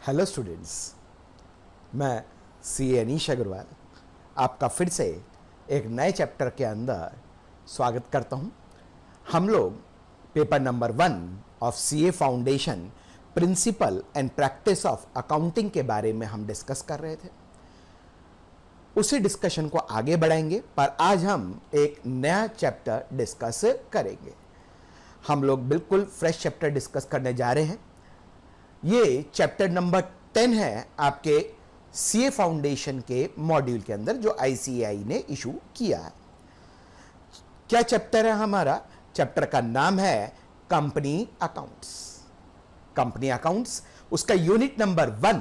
Hello students, मैं सी अनीश अग्रवाल आपका फिर से एक नए चैप्टर के अंदर स्वागत करता हूं। हम लोग paper number 1 of CA foundation principle and practice of accounting के बारे में हम डिस्कस कर रहे थे। उसी डिस्कशन को आगे बढ़ाएंगे, पर आज हम एक नया चैप्टर डिस्कस करेंगे। हम लोग बिल्कुल फ्रेश चैप्टर डिस्कस करने जा रहे हैं। ये चैप्टर नंबर 10 है आपके सीए फाउंडेशन के मॉड्यूल के अंदर, जो आईसीएआई ने इशू किया है। क्या चैप्टर है हमारा? चैप्टर का नाम है कंपनी अकाउंट्स। कंपनी अकाउंट्स, उसका unit number 1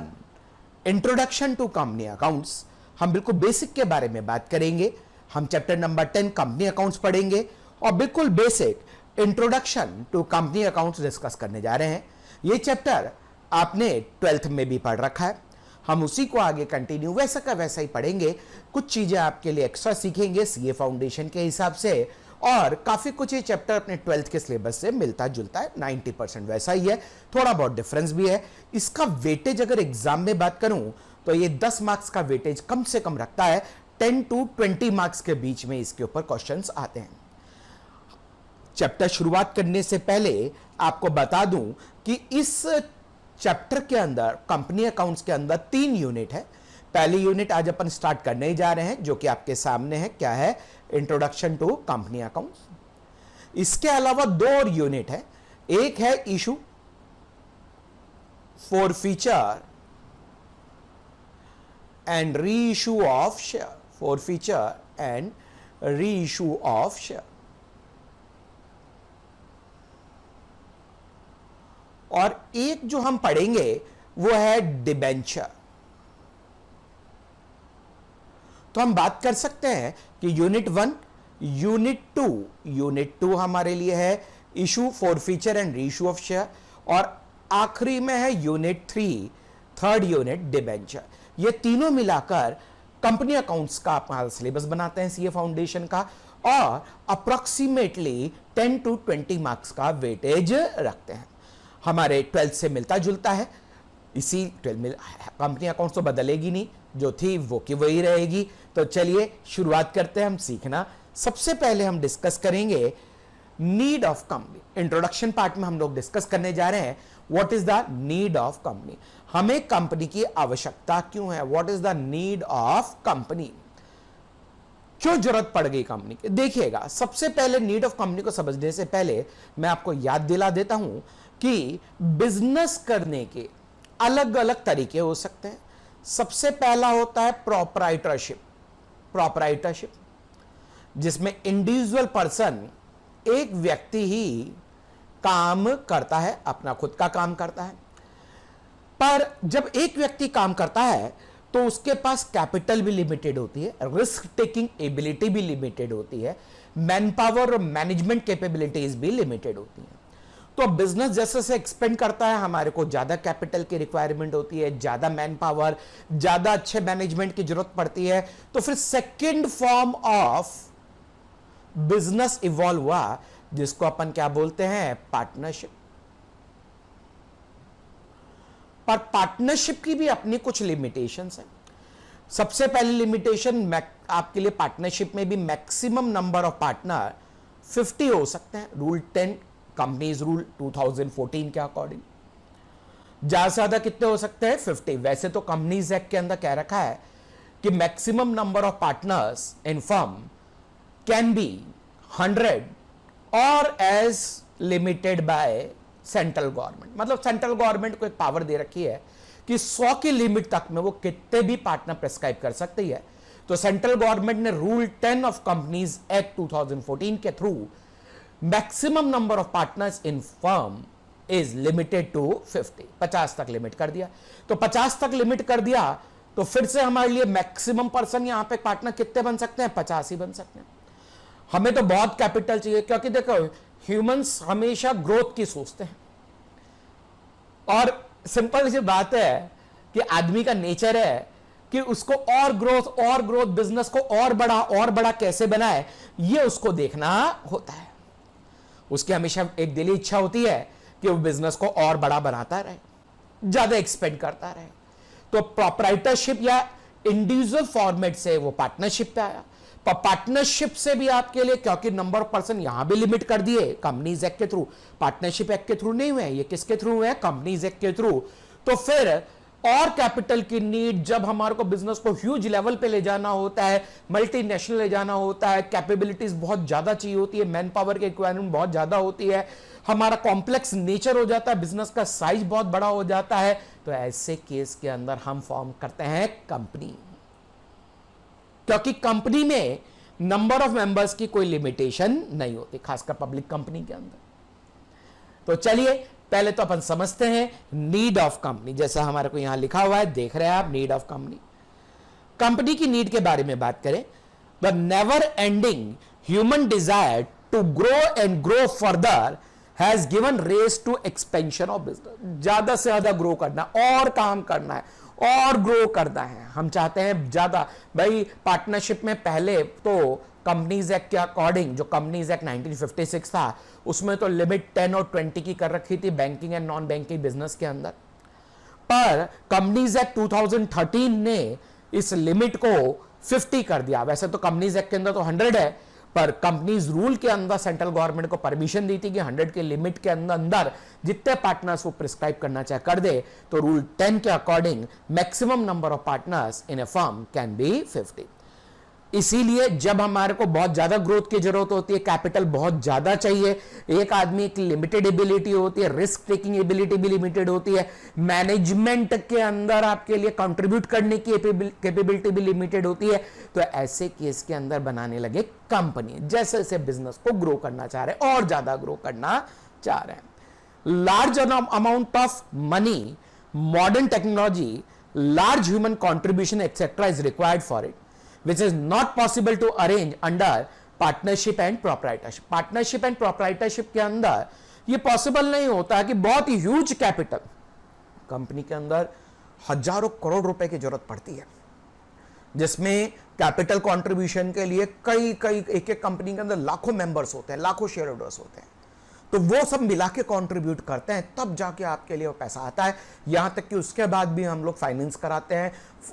introduction to company accounts. हम बिल्कुल बेसिक के बारे में बात करेंगे। हम चैप्टर नंबर 10 कंपनी अकाउंट्स पढ़ेंगे और बिल्कुल basic introduction to company accounts discuss करने जा रहे हैं। ये चैप्टर आपने 12th में भी पढ़ रखा है। हम उसी को आगे कंटिन्यू वैसा का वैसा ही पढ़ेंगे। कुछ चीजें आपके लिए एक्स्ट्रा सीखेंगे सीए फाउंडेशन के हिसाब से, और काफी कुछ ये चैप्टर अपने 12th के सिलेबस से मिलता जुलता है। 90% वैसा ही है, थोड़ा बहुत डिफरेंस भी है। इसका वेटेज अगर एग्जाम में बात करूं तो ये 10 मार्क्स का वेटेज कम से कम रखता है। 10 to 20 मार्क्स के बीच में इसके ऊपर क्वेश्चंस आते हैं। चैप्टर शुरुआत करने से पहले आपको बता दूं कि इस चैप्टर के अंदर कंपनी अकाउंट्स के अंदर 3 यूनिट है। पहली यूनिट आज अपन स्टार्ट करने ही जा रहे हैं, जो कि आपके सामने है। क्या है? Introduction to company accounts. इसके अलावा 2 और यूनिट है। एक है issue, forfeiture and reissue of share. Forfeiture and reissue of share. और एक जो हम पढ़ेंगे वो है डिबेंचर। तो हम बात कर सकते हैं कि यूनिट 1, यूनिट 2 हमारे लिए है issue, forfeiture and reissue of share, और आखिरी में है यूनिट 3, थर्ड यूनिट डिबेंचर। ये तीनों मिलाकर कंपनी अकाउंट्स का हमारा सिलेबस बनाते हैं सीए फाउंडेशन का, और अप्रोक्सीमेटली 10 to 20 मार्क्स का वेटेज रखते हैं। हमारे 12th से मिलता जुलता है। इसी 12 में कंपनी अकाउंट्स तो बदलेगी नहीं, जो थी वो की वही रहेगी। तो चलिए शुरुआत करते हैं हम सीखना। सबसे पहले हम डिस्कस करेंगे need of company. Introduction part में हम लोग डिस्कस करने जा रहे हैं what is the need of company. हमें कंपनी की आवश्यकता क्यों है? What is the need of company? क्यों जरूरत पड़ गई कंपनी की? देखिएगा, सबसे पहले नीड ऑफ कंपनी को समझने से पहले मैं आपको याद दिला देता हूं कि बिजनेस करने के अलग अलग तरीके हो सकते हैं। सबसे पहला होता है प्रोप्राइटरशिप। प्रोप्राइटरशिप जिसमें इंडिविजुअल पर्सन, एक व्यक्ति ही काम करता है, अपना खुद का काम करता है। पर जब एक व्यक्ति काम करता है तो उसके पास कैपिटल भी लिमिटेड होती है, रिस्क टेकिंग एबिलिटी भी लिमिटेड होती है, मैन पावर और मैनेजमेंट कैपेबिलिटीज भी लिमिटेड होती हैं। तो बिजनेस जैसे से एक्सपेंड करता है, हमारे को ज्यादा कैपिटल की रिक्वायरमेंट होती है, ज्यादा मैन पावर, ज्यादा अच्छे मैनेजमेंट की जरूरत पड़ती है। तो फिर second form of business evolve हुआ, जिसको अपन क्या बोलते हैं? पार्टनरशिप। पर पार्टनरशिप की भी अपनी कुछ लिमिटेशंस हैं। सबसे पहली लिमिटेशन आपके लिए पार्टनरशिप में भी मैक्सिमम नंबर ऑफ पार्टनर 50 हो सकते हैं। रूल 10 कंपनीज रूल 2014 के अकॉर्डिंग ज्यादा से ज्यादा कितने हो सकते हैं? 50। वैसे तो कंपनीज एक्ट के अंदर कह रखा है कि maximum number of partners in firm can be 100 और as limited by central government. मतलब सेंट्रल गवर्नमेंट को एक पावर दे रखी है कि 100 की लिमिट तक में वो कितने भी पार्टनर प्रेस्क्राइब कर सकती है। तो सेंट्रल गवर्नमेंट ने रूल 10 ऑफ कंपनीज एक्ट 2014 के through maximum number of partners in firm is limited to 50। 50 तक लिमिट कर दिया। तो 50 तक लिमिट कर दिया तो फिर से हमारे लिए मैक्सिमम पर्सन यहां पे पार्टनर कितने बन सकते हैं? 50 ही बन सकते हैं। हमें तो बहुत कैपिटल चाहिए, क्योंकि देखो ह्यूमंस हमेशा ग्रोथ की सोचते हैं, और सिंपल सी बात है कि आदमी का नेचर है कि उसको और ग्रोथ बिजनेस को और बड़ा कैसे बनाए, ये उसको देखना होता है। उसकी हमेशा एक दिली इच्छा होती है कि वो बिजनेस को और बड़ा बनाता रहे। ज्यादा एक्सपेंड करता रहे। तो प्रोप्राइटरशिप या इंडिविजुअल फॉर्मेट से वो पार्टनरशिप पे आया। पर पार्टनरशिप से भी आपके लिए, क्योंकि नंबर ऑफ पर्सन यहां भी लिमिट कर दिए कंपनीज एक्ट के थ्रू, पार्टनरशिप एक्ट के थ्रू नहीं हुए, ये किसके थ्रू हुए, कंपनीज एक्ट के थ्रू। तो फिर और कैपिटल की नीड, जब हमारे को बिजनेस को ह्यूज लेवल पे ले जाना होता है, मल्टीनेशनल ले जाना होता है, कैपेबिलिटीज बहुत ज्यादा चाहिए होती है, मैन पावर की रिक्वायरमेंट बहुत ज्यादा होती है, हमारा कॉम्प्लेक्स नेचर हो जाता है, बिजनेस का साइज बहुत बड़ा हो जाता है, तो ऐसे केस के अंदर हम फॉर्म करते हैं कंपनी। क्योंकि कंपनी में नंबर ऑफ मेंबर्स की कोई लिमिटेशन नहीं होती, खासकर पब्लिक कंपनी के अंदर। तो चलिए पहले तो अपन समझते हैं नीड ऑफ कंपनी। जैसा हमारे को यहां लिखा हुआ है, देख रहे हैं आप, नीड ऑफ कंपनी। कंपनी की नीड के बारे में बात करें, the never ending human desire to grow and grow further has given rise to expansion of business. ज्यादा से ज्यादा ग्रो करना और काम करना है और ग्रो करना है, हम चाहते हैं ज्यादा। भाई पार्टनरशिप में पहले तो कंपनीज एक्ट के अकॉर्डिंग, जो कंपनीज एक्ट 1956 था, उसमें तो लिमिट 10 और 20 की कर रखी थी banking and non banking business के अंदर। पर कंपनीज एक्ट 2013 ने इस लिमिट को 50 कर दिया। वैसे तो कंपनीज एक्ट के अंदर तो 100 है, पर कंपनीज रूल के अंदर सेंट्रल गवर्नमेंट को परमिशन दी थी कि 100 के लिमिट के अंदर जितने पार्टनर्स वो प्रिस्क्राइब करना चाहे कर दे। तो रूल 10 के according maximum number of partners in A firm can B 50। इसीलिए जब हमारे को बहुत ज्यादा ग्रोथ की जरूरत होती है, कैपिटल बहुत ज्यादा चाहिए, एक आदमी की लिमिटेड एबिलिटी होती है, रिस्क टेकिंग एबिलिटी भी लिमिटेड होती है, मैनेजमेंट के अंदर आपके लिए कंट्रीब्यूट करने की कैपेबिलिटी भी लिमिटेड होती है, तो ऐसे केस के अंदर बनाने लगे कंपनी। जैसे जैसे बिजनेस को ग्रो करना चाह रहे हैं और ज्यादा ग्रो करना चाह रहे हैं, large amount of money, modern technology, large human contribution etcetera is required for it, which is not possible to arrange under partnership and proprietorship। Partnership and proprietorship के अंदर ये पॉसिबल नहीं होता है कि बहुत ही ह्यूज कैपिटल, कंपनी के अंदर हजारों करोड़ रुपए की जरूरत पड़ती है, जिसमें कैपिटल कंट्रीब्यूशन के लिए कई एक एक कंपनी के अंदर लाखों मेंबर्स होते हैं, लाखों शेयर होल्डर्स होते हैं। तो वो सब मिला के कॉन्ट्रीब्यूट करते हैं, तब जाके आपके लिए वो पैसा आता है। यहां तक कि उसके बाद भी हम लोग फाइनेंस कराते हैं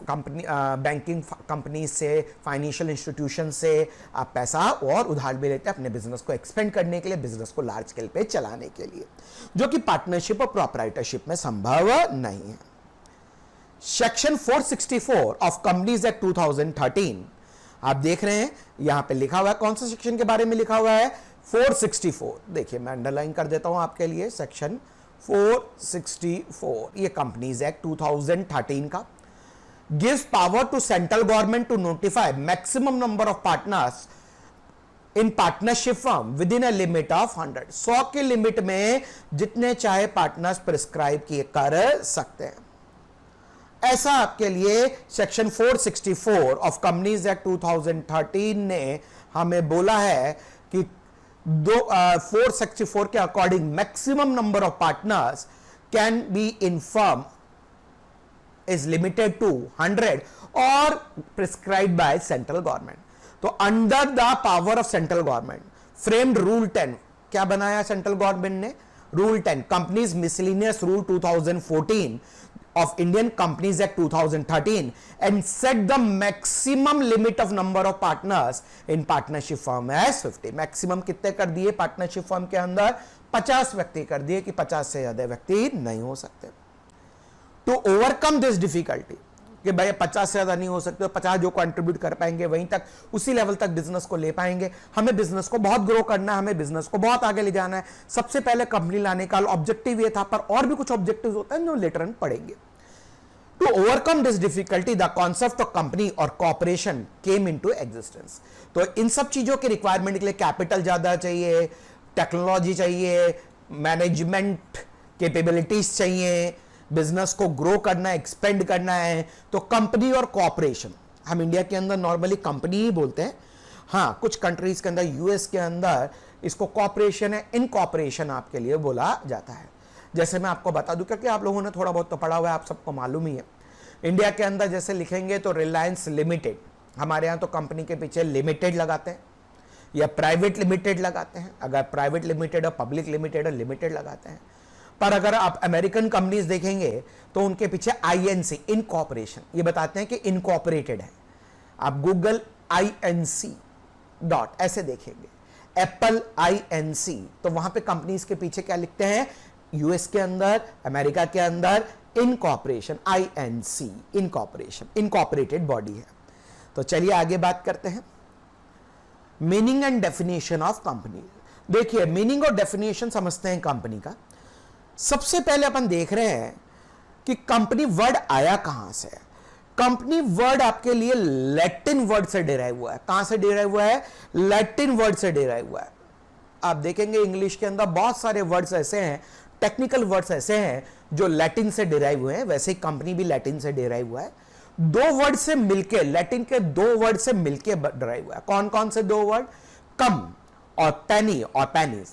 कंपनी, बैंकिंग कंपनी से, फाइनेंशियल इंस्टीट्यूशन से आप पैसा और उधार भी लेते हैं अपने बिजनेस को एक्सपेंड करने के लिए, बिजनेस को लार्ज स्केल पे चलाने के लिए, जो कि पार्टनरशिप और प्रोप्राइटरशिप में संभव नहीं है। सेक्शन 464 ऑफ कंपनीज एक्ट 2013 आप देख रहे हैं, यहां पे लिखा हुआ है, कौन सा सेक्शन के बारे में लिखा हुआ है, 464। देखिए मैं अंडरलाइन कर देता हूं आपके लिए, सेक्शन 464, ये कंपनीज एक्ट 2013 का, gives power to central government to notify maximum number of partners in partnership firm within a limit of 100। 100 की लिमिट में जितने चाहे पार्टनर्स प्रिस्क्राइब किए कर सकते हैं। ऐसा आपके लिए सेक्शन 464 ऑफ कंपनीज एक्ट 2013 ने हमें बोला है कि 464 के according maximum number of partners can be in firm is limited to 100 और प्रिस्क्राइब्ड बाय सेंट्रल गवर्नमेंट। तो under the power of central government framed rule 10, क्या बनाया सेंट्रल गवर्नमेंट ने, rule 10, companies miscellaneous rule 2014 of Indian Companies Act 2013 and set the maximum limit of number of partners in partnership firm as 50। Maximum कितने कर दिए partnership firm के अंदर, 50 व्यक्ति कर दिए कि 50 से ज्यादा व्यक्ति नहीं हो सकते। टू ओवरकम दिस डिफिकल्टी कि भाई 50 से ज्यादा नहीं हो सकते, 50 जो कंट्रीब्यूट कर पाएंगे वहीं तक, उसी लेवल तक बिजनेस को ले पाएंगे। हमें बिजनेस को बहुत ग्रो करना है, हमें बिजनेस को बहुत आगे ले जाना है। सबसे पहले कंपनी लाने का ऑब्जेक्टिव ये था, पर और भी कुछ ऑब्जेक्टिव होते हैं जो लेटर ऑन पढ़ेंगे। To overcome this difficulty the concept of company और कॉर्पोरेशन केम इनटू एग्जिस्टेंस। तो इन सब चीजों के रिक्वायरमेंट के लिए कैपिटल ज्यादा चाहिए, टेक्नोलॉजी चाहिए, मैनेजमेंट कैपेबिलिटीज चाहिए, बिजनेस को ग्रो करना है, एक्सपेंड करना है, तो कंपनी और कॉर्पोरेशन, हम इंडिया के अंदर नॉर्मली कंपनी ही बोलते हैं, हाँ कुछ कंट्रीज के अंदर, यूएस के अंदर इसको कॉर्पोरेशन है, इनकॉर्पोरेशन आपके लिए बोला जाता है। जैसे मैं आपको बता दूं, क्योंकि आप लोगों ने थोड़ा बहुत तो पढ़ा हुआ है, आप सबको मालूम ही है। इंडिया के अंदर जैसे लिखेंगे तो रिलायंस लिमिटेड, हमारे यहाँ तो कंपनी के पीछे लिमिटेड लगाते हैं या प्राइवेट लिमिटेड लगाते हैं, अगर प्राइवेट लिमिटेड और पब्लिक लिमिटेड और लिमिटेड लगाते हैं। पर अगर आप अमेरिकन कंपनीज देखेंगे तो उनके पीछे INC इनकॉर्पोरेशन, ये बताते हैं कि इनकॉर्पोरेटेड है। आप गूगल INC डॉट ऐसे देखेंगे, एप्पल INC, तो वहां पे कंपनीज के पीछे क्या लिखते हैं, यूएस के अंदर, अमेरिका के अंदर incorporation, INC incorporation, incorporated body है। तो चलिए आगे बात करते हैं, meaning and definition of company. देखिए मीनिंग और डेफिनेशन समझते हैं कंपनी का। सबसे पहले अपन देख रहे हैं कि कंपनी वर्ड आया कहां से। कंपनी वर्ड आपके लिए लैटिन वर्ड से डिराइव हुआ है। कहां से डिराइव हुआ है, लैटिन वर्ड से डिराइव हुआ है। आप देखेंगे इंग्लिश के अंदर बहुत सारे वर्ड्स ऐसे हैं, टेक्निकल वर्ड्स ऐसे हैं जो लैटिन से डिराइव हुए हैं, वैसे ही कंपनी भी लैटिन से डिराइव हुआ है। दो वर्ड से मिलके, लैटिन के दो वर्ड से मिलके डिराइव हुआ है। कौन कौन से दो वर्ड, कम और पेनी और पेनीज।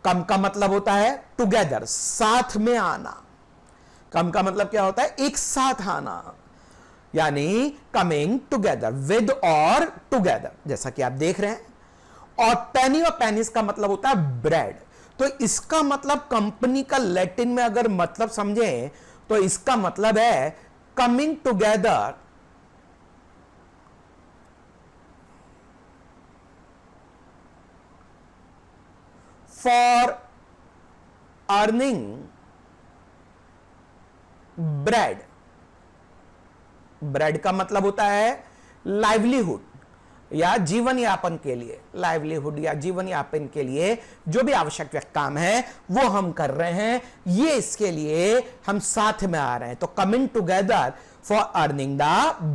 कम का मतलब होता है टुगेदर, साथ में आना। कम का मतलब क्या होता है, एक साथ आना, यानी कमिंग टुगेदर, विद और टुगेदर, जैसा कि आप देख रहे हैं। और पेनी और पेनीज का मतलब होता है ब्रेड। तो इसका मतलब कंपनी का लैटिन में अगर मतलब समझें तो इसका मतलब है coming together for earning bread. Bread का मतलब होता है लाइवलीहुड या जीवन यापन के लिए, लाइवलीहुड या जीवन यापन के लिए जो भी आवश्यक काम है वो हम कर रहे हैं, ये इसके लिए हम साथ में आ रहे हैं। तो coming together for earning the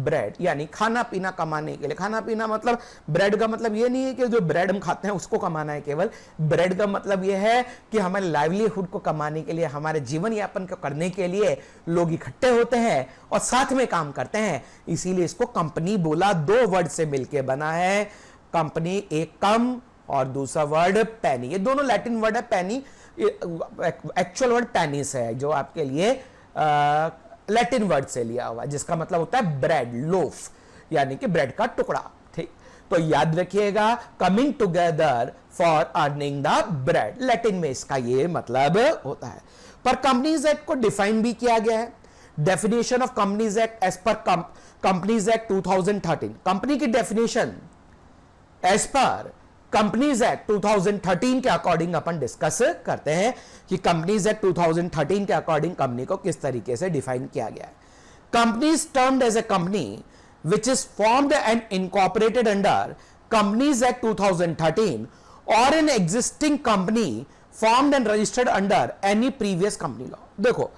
bread, यानी खाना पीना कमाने के लिए। खाना पीना मतलब ब्रेड का मतलब ये नहीं है कि जो ब्रेड हम खाते हैं उसको कमाना है केवल। ब्रेड का मतलब ये है कि हमारे लाइवलीहुड को कमाने के लिए, हमारे जीवन यापन को करने के लिए लोग इकट्ठे होते हैं और साथ में काम करते हैं, इसीलिए इसको कंपनी बोला। दो वर्ड से मिलकर बना है कंपनी, एक कम और दूसरा वर्ड पेनी। ये दोनों लैटिन वर्ड है। पेनी एक्चुअल वर्ड पेनिस है जो आपके लिए लैटिन वर्ड से लिया हुआ है, जिसका मतलब होता है ब्रेड, लोफ, यानी कि ब्रेड का टुकड़ा। ठीक, तो याद रखिएगा coming together for earning the bread, Latin में इसका ये मतलब होता है। पर कंपनीज एक्ट को डिफाइन भी किया गया है। Definition of companies act as per companies act 2013, company की definition as per companies act 2013 के अकॉर्डिंग अपन डिस्कस करते हैं कि कंपनीज एक्ट 2013 के अकॉर्डिंग कंपनी को किस तरीके से डिफाइन किया गया है। Companies termed as a company which is formed and incorporated under companies act 2013 और an existing company formed and registered under any previous company law. देखो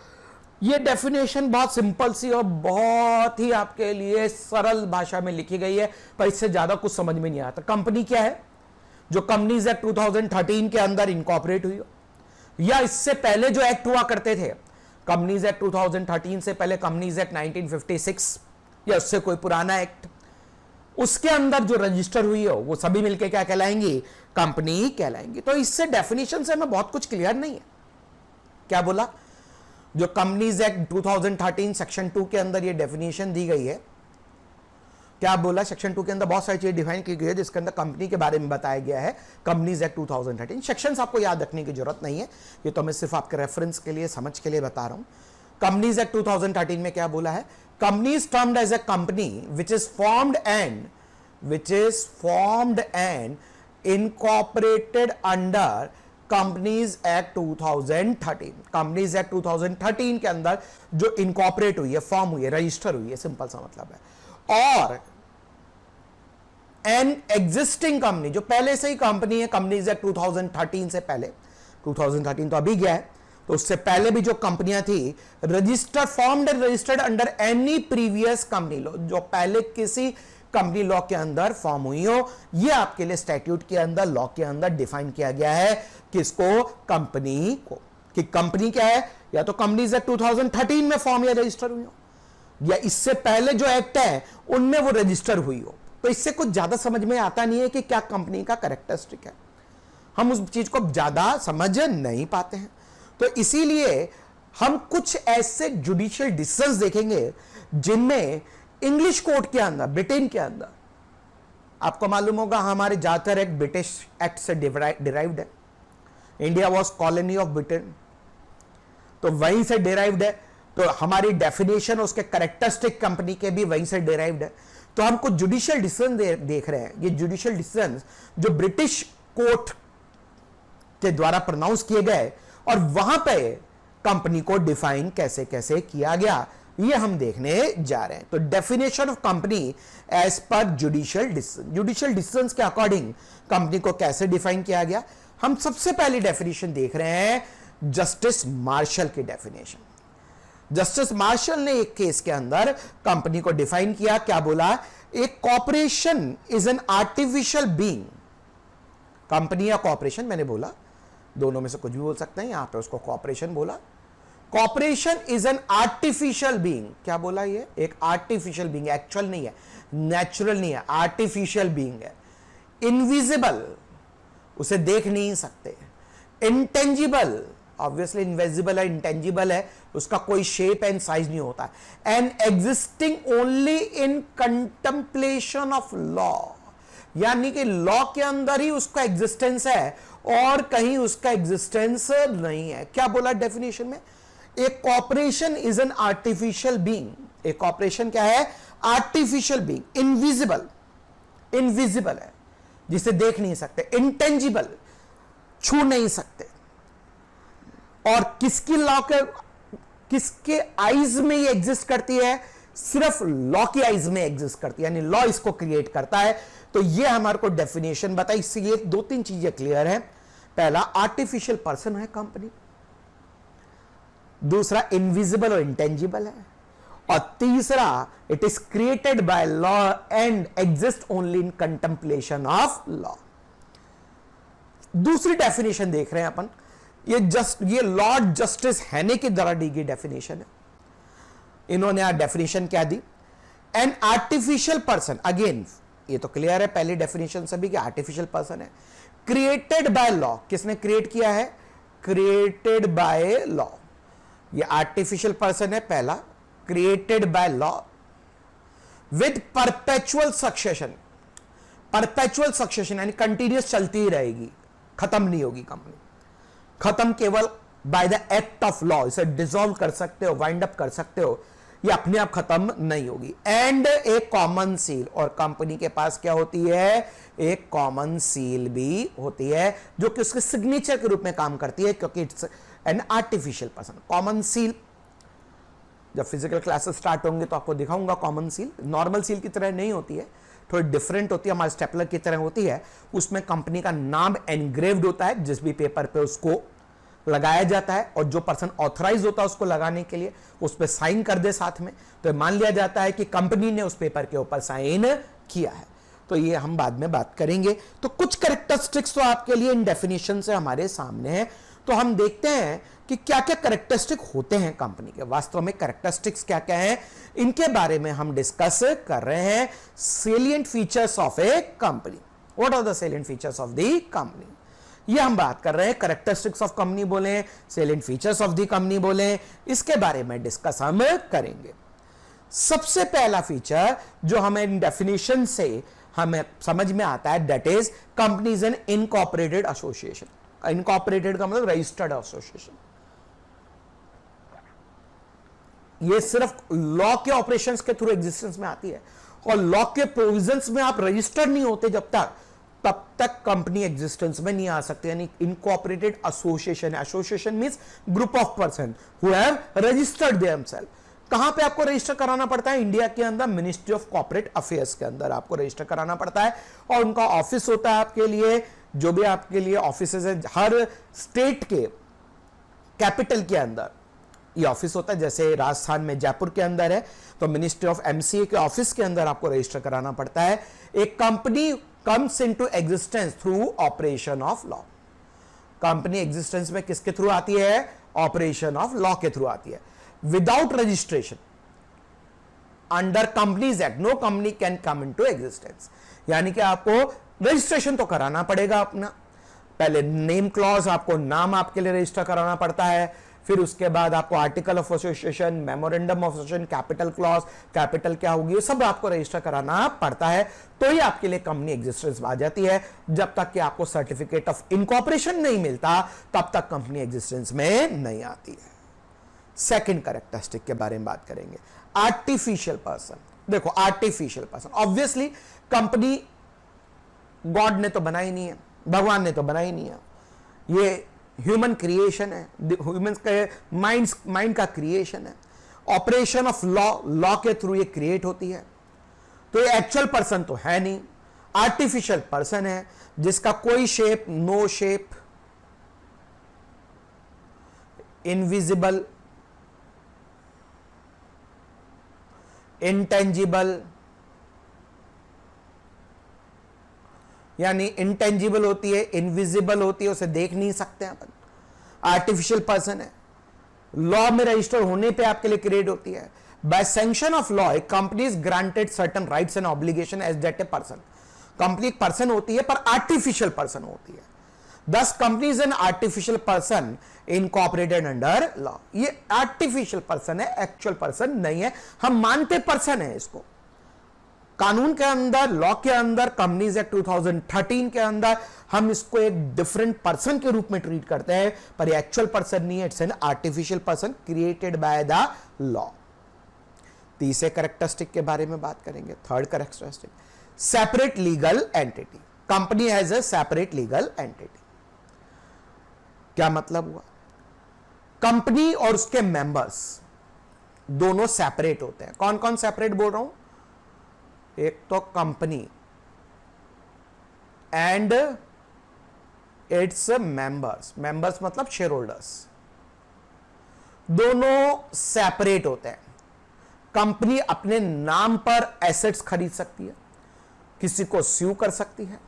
ये डेफिनेशन बहुत सिंपल सी और बहुत ही आपके लिए सरल भाषा में लिखी गई है, पर इससे ज्यादा कुछ समझ में नहीं आता। कंपनी क्या है, जो कंपनीज एक्ट 2013 के अंदर इनकॉर्पोरेट हुई हो, या इससे पहले जो एक्ट हुआ करते थे, कंपनीज एक्ट 2013 से पहले कंपनीज एक्ट 1956 या उससे कोई पुराना एक्ट, उसके अंदर जो रजिस्टर हुई हो वो सभी मिलके क्या कहलाएंगी, कंपनी कहलाएंगी। तो इससे डेफिनेशन से हमें बहुत कुछ क्लियर नहीं है। क्या बोला, जो कंपनीज एक्ट 2013 सेक्शन 2 के अंदर ये डेफिनेशन दी गई है, क्या बोला, सेक्शन 2 के अंदर बहुत सारी चीजें डिफाइन की गई है जिसके अंदर कंपनी के बारे में बताया गया है। कंपनीज एक्ट 2013 सेक्शंस आपको याद रखने की जरूरत नहीं है, ये तो मैं सिर्फ आपके रेफरेंस के लिए, समझ के लिए बता रहा हूं। कंपनीज एक्ट 2013 में क्या बोला है, companies termed as a company which is formed and incorporated under companies act 2013। Companies act 2013 के अंदर जो इनकॉर्पोरेट हुई है, फॉर्म हुई है, रजिस्टर हुई है, सिंपल सा मतलब है। और एन एग्जिस्टिंग कंपनी, जो पहले से ही कंपनी है, कंपनीज एक्ट 2013 से पहले, 2013 तो अभी गया है, तो उससे पहले भी जो कंपनियां थी, registered, formed and registered under any previous company law, जो पहले किसी कंपनी लॉ के अंदर फॉर्म हुई हो, ये आपके लिए स्टैट्यूट के अंदर, लॉ के अंदर डिफाइन किया गया है किसको, कंपनी को, कि कंपनी क्या है, या तो कंपनीज एक्ट 2013 में फॉर्म या रजिस्टर हुई हो, या इससे पहले जो एक्ट है उनमें वो रजिस्टर हुई हो। तो इससे कुछ ज्यादा समझ में आता नहीं है कि क्या कंपनी का कैरेक्टरिस्टिक है, हम उस चीज को ज्यादा समझ नहीं पाते हैं। तो इसीलिए हम कुछ ऐसे जुडिशियल डिसीजंस देखेंगे जिनमें इंग्लिश कोर्ट के अंदर, ब्रिटेन के अंदर, आपको मालूम होगा हमारे ज्यादातर एक्ट ब्रिटिश एक्ट से डिराइव्ड है। India was colony of Britain, तो वहीं से डिराइव्ड है, तो हमारी डेफिनेशन उसके कैरेक्टरिस्टिक कंपनी के भी वहीं से डिराइव्ड है। तो हम कुछ जुडिशियल डिसीजन देख रहे हैं। ये जुडिशियल डिसीजन जो ब्रिटिश कोर्ट के द्वारा प्रोनाउंस किए गए और वहां पे कंपनी को डिफाइन कैसे कैसे किया गया, ये हम देखने जा रहे हैं। तो definition of company as per judicial decisions के अकॉर्डिंग कंपनी को कैसे डिफाइन किया गया। हम सबसे पहली डेफिनेशन देख रहे हैं जस्टिस मार्शल की डेफिनेशन। जस्टिस मार्शल ने एक केस के अंदर कंपनी को डिफाइन किया, क्या बोला, एक corporation is an artificial being. Company या कॉर्पोरेशन, मैंने बोला दोनों में से कुछ भी बोल सकते हैं, यहां पे उसको कॉर्पोरेशन बोला। Corporation is an artificial being. क्या बोला, ये एक आर्टिफिशियल बीइंग, एक्चुअल नहीं है, नेचुरल नहीं है, आर्टिफिशियल बीइंग है। इनविजिबल, उसे देख नहीं सकते। इंटेंजिबल, ऑब्वियसली इनविजिबल है, इंटेंजिबल है, उसका कोई शेप एंड साइज नहीं होता। And existing only in contemplation of law, यानी कि लॉ के अंदर ही उसका एग्जिस्टेंस है और कहीं उसका एग्जिस्टेंस नहीं है। क्या बोला डेफिनेशन में, एक corporation is an artificial being. एक कॉर्पोरेशन क्या है, आर्टिफिशियल बीइंग, इनविजिबल, इनविजिबल है, जिसे देख नहीं सकते, इंटेंजिबल, छू नहीं सकते, और किसकी लॉ के, किसके आईज में ये एग्जिस्ट करती है, सिर्फ लॉ की आईज में एग्जिस्ट करती है, यानी लॉ इसको क्रिएट करता है। तो ये हमारे को डेफिनेशन बताई। इससे ये दो तीन चीजें क्लियर है। पहला, आर्टिफिशियल पर्सन है कंपनी, दूसरा इनविजिबल और इंटेंजिबल है, और तीसरा it is created by law and exist only in contemplation of law. दूसरी डेफिनेशन देख रहे हैं अपन, ये लॉर्ड जस्टिस हैने के द्वारा दी गई डेफिनेशन है। इन्होंने डेफिनेशन क्या दी, एन आर्टिफिशियल पर्सन, अगेन ये तो क्लियर है पहली डेफिनेशन सभी कि आर्टिफिशियल पर्सन है, क्रिएटेड बाय लॉ। किसने क्रिएट किया है, क्रिएटेड बाय लॉ। ये आर्टिफिशियल पर्सन है पहला, created by law, with perpetual succession. Perpetual succession यानी कंटिन्यूस चलती ही रहेगी, खत्म नहीं होगी कंपनी, खत्म केवल by the act of law. इसे डिसॉल्व कर सकते हो, वाइंड अप कर सकते हो, ये अपने आप खत्म नहीं होगी। एंड एक कॉमन सील, और कंपनी के पास क्या होती है, एक कॉमन सील भी होती है जो कि उसके सिग्नेचर के रूप में काम करती है, क्योंकि it's an artificial person. Common seal, जब फिजिकल क्लासेस स्टार्ट होंगे तो आपको दिखाऊंगा कॉमन सील। नॉर्मल सील की तरह नहीं होती है, थोड़ी डिफरेंट होती है, हमारे स्टेपलर की तरह होती है। उसमें कंपनी का नाम एनग्रेव्ड होता है, जिस भी पेपर पे उसको लगाया जाता है, और जो पर्सन ऑथराइज होता है उसको लगाने के लिए उस पर साइन कर दे साथ में, तो मान लिया जाता है कि कंपनी ने उस पेपर के ऊपर साइन किया है। तो ये हम बाद में बात करेंगे। तो कुछ कैरेक्टरिस्टिक्स तो आपके लिए इन डेफिनेशन से हमारे सामने है। तो हम देखते हैं कि क्या क्या कैरेक्टरिस्टिक होते हैं कंपनी के, वास्तव में कैरेक्टरिस्टिक्स क्या क्या हैं, इनके बारे में हम डिस्कस कर रहे हैं। Salient features of a company, what are the salient features of the company, ये हम बात कर रहे हैं। कैरेक्टरिस्टिक्स ऑफ कंपनी बोले, salient features of the company बोले, इसके बारे में डिस्कस हम करेंगे। सबसे पहला फीचर जो हमें इन डेफिनेशन से हमें समझ में आता है, that is company is N incorporated association. Incorporated का मतलब रजिस्टर्ड एसोसिएशन। ये सिर्फ लॉ के ऑपरेशंस के थ्रू एग्जिस्टेंस में आती है, और लॉ के प्रोविजंस में आप रजिस्टर्ड नहीं होते जब तक, तब तक कंपनी एग्जिस्टेंस में नहीं आ सकती। यानी incorporated association, association means group of person who have registered themself. कहां पे आपको रजिस्टर कराना पड़ता है, इंडिया के अंदर मिनिस्ट्री ऑफ कॉर्पोरेट अफेयर्स के अंदर आपको रजिस्टर कराना पड़ता है, और उनका ऑफिस होता है आपके लिए, जो भी आपके लिए ऑफिसेज है हर स्टेट के कैपिटल के अंदर ये ऑफिस होता है। जैसे राजस्थान में जयपुर के अंदर है, तो मिनिस्ट्री ऑफ एमसीए के ऑफिस के अंदर आपको रजिस्टर कराना पड़ता है। एक company comes into existence through operation of law. Company existence में किसके थ्रू आती है, ऑपरेशन ऑफ लॉ के थ्रू आती है। Without registration under companies act no company can come into existence. यानी कि आपको रजिस्ट्रेशन तो कराना पड़ेगा अपना, पहले नेम क्लॉज, आपको नाम आपके लिए रजिस्टर कराना पड़ता है, फिर उसके बाद आपको article of association, memorandum of association, capital clause, capital क्या होगी, ये सब आपको रजिस्टर कराना पड़ता है, तो ही आपके लिए कंपनी एग्जिस्टेंस में आ जाती है। जब तक कि आपको सर्टिफिकेट ऑफ इनकॉर्पोरेशन नहीं मिलता, तब तक कंपनी एग्जिस्टेंस में नहीं आती है। सेकंड कैरेक्टरिस्टिक के बारे में बात करेंगे, आर्टिफिशियल पर्सन। देखो artificial person, obviously company God ने तो बनाई नहीं है, भगवान ने तो बनाई नहीं है, ये ह्यूमन क्रिएशन है, ह्यूमन का माइंड का क्रिएशन है, ऑपरेशन ऑफ लॉ के थ्रू ये क्रिएट होती है। तो ये एक्चुअल पर्सन तो है नहीं, आर्टिफिशियल पर्सन है जिसका कोई shape, no shape, invisible, intangible, यानी इंटेंजिबल होती है, इनविजिबल होती है, उसे देख नहीं सकते अपन, आर्टिफिशियल पर्सन है। लॉ में रजिस्टर होने पे आपके लिए क्रिएट होती है। By sanction of law a company is granted certain rights and obligation as that a person. Company एक पर्सन होती है पर आर्टिफिशियल पर्सन होती है। Thus company is an artificial person incorporated under law. ये आर्टिफिशियल पर्सन है, actual person नहीं है, हम मानते पर्सन है इसको। कानून के अंदर, लॉ के अंदर, कंपनीज एक्ट 2013 के अंदर हम इसको एक डिफरेंट पर्सन के रूप में ट्रीट करते हैं, पर ये एक्चुअल पर्सन नहीं है, it's an artificial person created by the law. तीसरे कैरेक्टरिस्टिक के बारे में बात करेंगे, third characteristic, separate legal entity. Company has a separate legal entity. क्या मतलब हुआ? कंपनी और उसके मेंबर्स दोनों सेपरेट होते हैं। कौन कौन सेपरेट बोल रहा हूं? एक तो company and its members, members मतलब शेयर होल्डर्स, दोनों सेपरेट होते हैं। कंपनी अपने नाम पर एसेट्स खरीद सकती है, किसी को स्यू कर सकती है,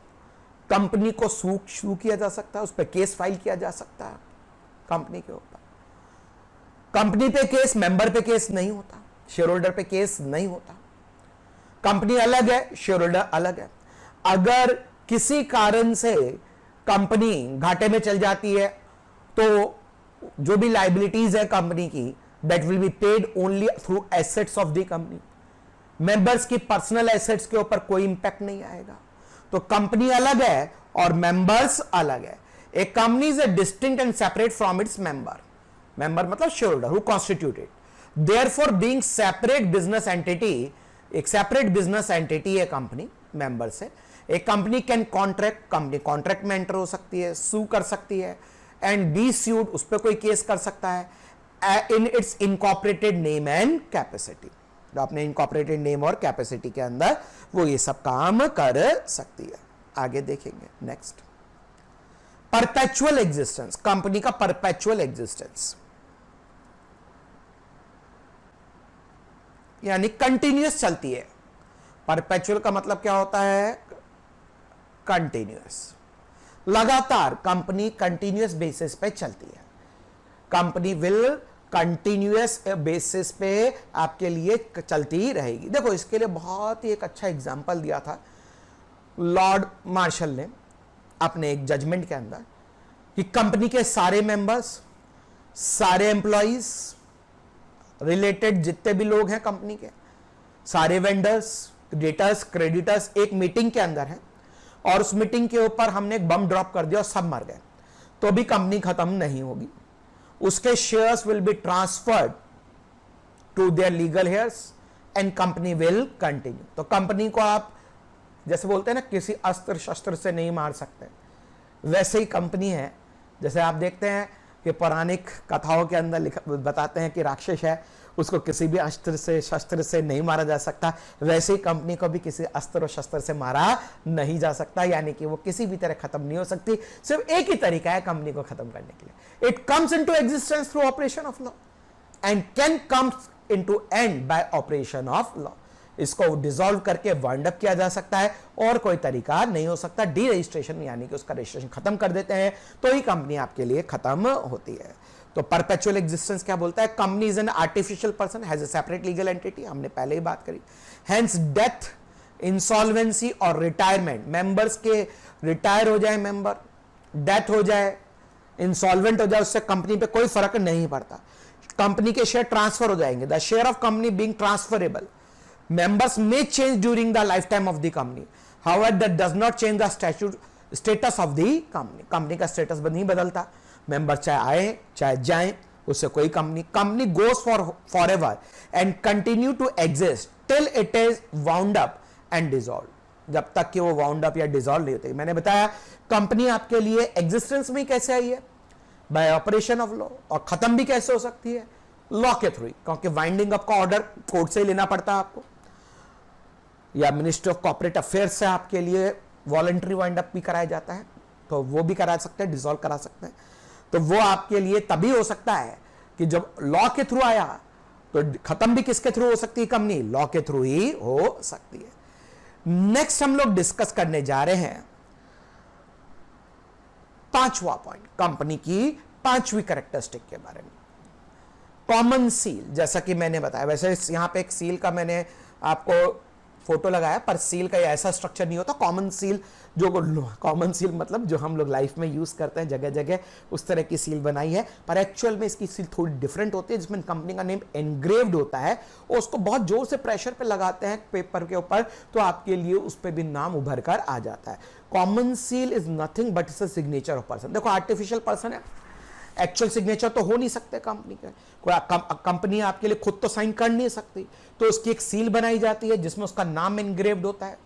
कंपनी को स्यू किया जा सकता है, उस पर केस फाइल किया जा सकता है कंपनी के ऊपर। कंपनी पे केस, मेंबर पे केस नहीं होता, शेयर होल्डर पे केस नहीं होता। कंपनी अलग है, शेयर होल्डर अलग है। अगर किसी कारण से कंपनी घाटे में चल जाती है तो जो भी लाइबिलिटीज है कंपनी की, that will be paid only through assets of the company. Members की पर्सनल एसेट्स के ऊपर कोई इंपैक्ट नहीं आएगा। तो कंपनी अलग है और मेंबर्स अलग है। A company is a distinct and separate from its member. Member मतलब share holder who constituted, therefore being separate business entity, एक सेपरेट बिजनेस एंटिटी है कंपनी मेंबर से। एक company can contract, company contract में enter हो सकती है, सू कर सकती है, एंड बी स्यूड, उस पर कोई केस कर सकता है in its incorporated name and capacity. तो अपने इनकॉर्पोरेटेड नेम और कैपेसिटी के अंदर वो ये सब काम कर सकती है। आगे देखेंगे नेक्स्ट, परपेचुअल एग्जिस्टेंस। कंपनी का परपेचुअल एग्जिस्टेंस यानी कंटिन्यूअस चलती है। परपेचुअल का मतलब क्या होता है? कंटिन्यूअस, लगातार कंपनी कंटिन्यूअस बेसिस पे चलती है। कंपनी विल कंटिन्यूअस बेसिस पे आपके लिए चलती रहेगी। देखो इसके लिए बहुत ही एक अच्छा एग्जांपल दिया था लॉर्ड मार्शल ने अपने एक जजमेंट के अंदर, कि कंपनी के सारे मेंबर्स, सारे एम्प्लॉइज, रिलेटेड जितने भी लोग हैं कंपनी के, सारे वेंडर्स, डेटर्स, क्रेडिटर्स एक मीटिंग के अंदर हैं, और उस मीटिंग के ऊपर हमने एक बम ड्रॉप कर दिया और सब मर गए, तो भी कंपनी खत्म नहीं होगी। उसके shares will be transferred to their legal heirs and company will continue. तो कंपनी को आप जैसे बोलते हैं ना, किसी अस्त्र शस्त्र से नहीं मार सकते, वैसे ही कंपनी है। जैसे आप देखते हैं कि पौराणिक कथाओं के अंदर बताते हैं कि राक्षस है, उसको किसी भी अस्त्र से शस्त्र से नहीं मारा जा सकता, वैसे ही कंपनी को भी किसी अस्त्र और शस्त्र से मारा नहीं जा सकता, यानी कि वो किसी भी तरह खत्म नहीं हो सकती। सिर्फ एक ही तरीका है कंपनी को खत्म करने के लिए, it comes into existence through operation of law and can comes into and bye operation of law. इसको डिसॉल्व करके वाइंड अप किया जा सकता है, और कोई तरीका नहीं हो सकता। डी रजिस्ट्रेशन यानी कि उसका रजिस्ट्रेशन खत्म कर देते हैं तो ही कंपनी आपके लिए खत्म होती है। तो परपेचुअल एग्जिस्टेंस क्या बोलता है? Company is an artificial person, has a separate legal entity, हमने पहले ही बात करी। हेंस डेथ, इंसॉल्वेंसी और रिटायरमेंट, मेंबर्स के रिटायर हो जाए, मेंबर डेथ हो जाए, इंसॉल्वेंट हो जाए, उससे कंपनी पे कोई फर्क नहीं पड़ता। कंपनी के शेयर ट्रांसफर हो जाएंगे, the share of company being transferable, members may change during the lifetime of the company, however that does not change the status of the company। Company का स्टेटस नहीं बदलता, मेंबर चाहे आए चाहे जाएं, उससे कोई company goes for ever and continue to exist till it is wound up and dissolve, जब तक कि वो वाउंड अप या डिसॉल्व नहीं होती। मैंने बताया कंपनी आपके लिए एग्जिस्टेंस में कैसे आई है, बाय ऑपरेशन ऑफ लॉ, और खत्म भी कैसे हो सकती है, लॉ के थ्रू, क्योंकि वाइंडिंग अप का ऑर्डर कोर्ट से लेना पड़ता है आपको, या मिनिस्ट्री ऑफ कॉर्पोरेट अफेयर्स से आपके लिए वॉलंटरी वाइंड अप भी कराया जाता है, तो वो भी करा सकते हैं, डिसॉल्व करा सकते हैं। तो वो आपके लिए तभी हो सकता है कि जब लॉ के थ्रू आया, तो खत्म भी किसके थ्रू हो सकती है कंपनी, लॉ के थ्रू ही हो सकती है। नेक्स्ट हम लोग डिस्कस करने जा रहे हैं पांचवा पॉइंट, कंपनी की पांचवी कैरेक्टरिस्टिक के बारे में, कॉमन सील। जैसा कि मैंने बताया, वैसे यहां पे एक सील का मैंने आपको फोटो लगाया, पर सील का ऐसा स्ट्रक्चर नहीं होता। कॉमन सील, जो कॉमन सील मतलब जो हम लोग लाइफ में यूज करते हैं जगह जगह, उस तरह की सील बनाई है, पर एक्चुअल में इसकी सील थोड़ी डिफरेंट होती है, जिसमें कंपनी का नेम एनग्रेव्ड होता है, और उसको बहुत जोर से प्रेशर पे लगाते हैं पेपर के ऊपर, तो आपके लिए उस पर भी नाम उभर कर आ जाता है। Common seal is nothing but it's a signature of person. देखो आर्टिफिशियल पर्सन है, एक्चुअल सिग्नेचर तो हो नहीं सकते कंपनी के, कोई कंपनी आपके लिए खुद तो साइन कर नहीं सकती, तो उसकी एक सील बनाई जाती है जिसमें उसका नाम एनग्रेव्ड होता है,